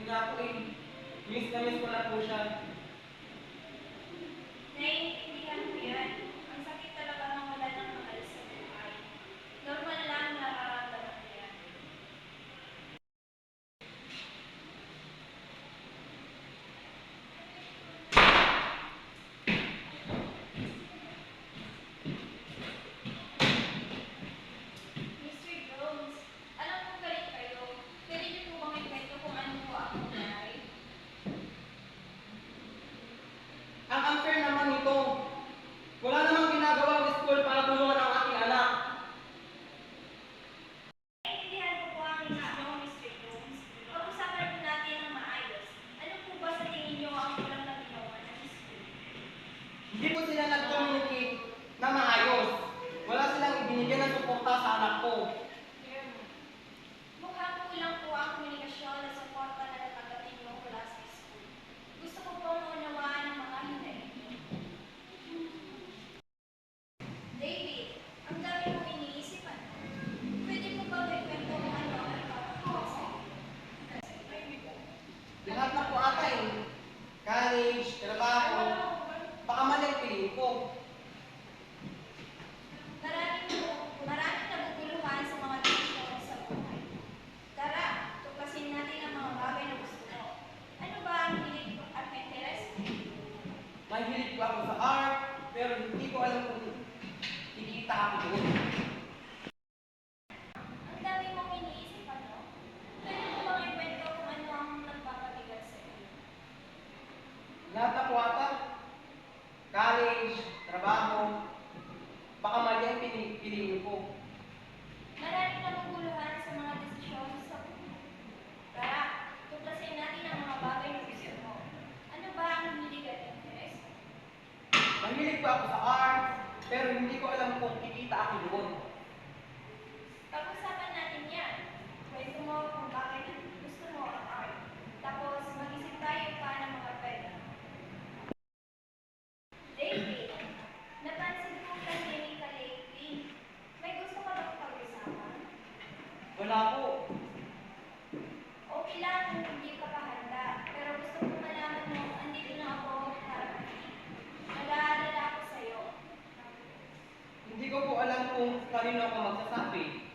nga po eh. Miss na miss ko na po siya. Naiintindihan ko yan. Ang sakit talaga ng wala ng mahal sa buhay. Normal lang nararamdaman ko yan. Mr. Jones, alam kong galit kayo. Pwede niyo po bang ikwento kung ano po ang nangyari? Ang unfair naman nito. Wala namang ginagawa ng school para tulungan ang aking anak. Naiintindihan ko po ang inyong Mr. Jones. Pag-usapan po natin ng maayos. Ano po ba sa tingin niyo ang kulang na ginawa ng school? Hindi po sila nag-communicate na maayos. Wala silang ibinigyan ng suporta sa anak ko. Mukhang kulang po ang komunikasyon at suporta na natatanggapin niyo mula sa school. Gusto ko pong maunawaan ang mga hinaing. David, ang dami mong iniisip ano? Pwede mo ba ikwento kung ano ang nagpapagawa sa'yo? Lahat na po ata eh. College, trabaho, baka mali ang piling ko. Maraming naguguluhan sa mga desisyon sa buhay. Tara, tuklasin natin ang mga bagay na gusto mo. Ano ba ang hilig at interes mo? Mahilig po ako sa art, pero hindi ko alam kung kikita ako doon. Ang dami mong iniisip ano? Pwede mo bang ikwento kung ano ang nagpapabigat sa'yo? Lahat na po ata. College, trabaho, baka mali ang piling ko. Maraming naguguluhan sa mga desisyon sa buhay. Tara, tuklasin natin ang mga bagay na gusto mo. Ano ba ang hilig at interes mo? Mahilig po ako sa art, pero hindi ko alam kung kikita ako doon. Pag-usapan natin yan. Kwento mo kung bakit gusto mo ang art. Tapos mag-isip tayo pa ng mga pwede. David, napansin ko tahimik ka lately. May gusto ka bang pag-usapan? Wala po. Okay lang kung hindi ka pa handa. Pero gusto ko malaman mo, andito na ako para makinig. Nag-aalala ako sa'yo. Hindi ko po alam kung kanino ako magsasabi.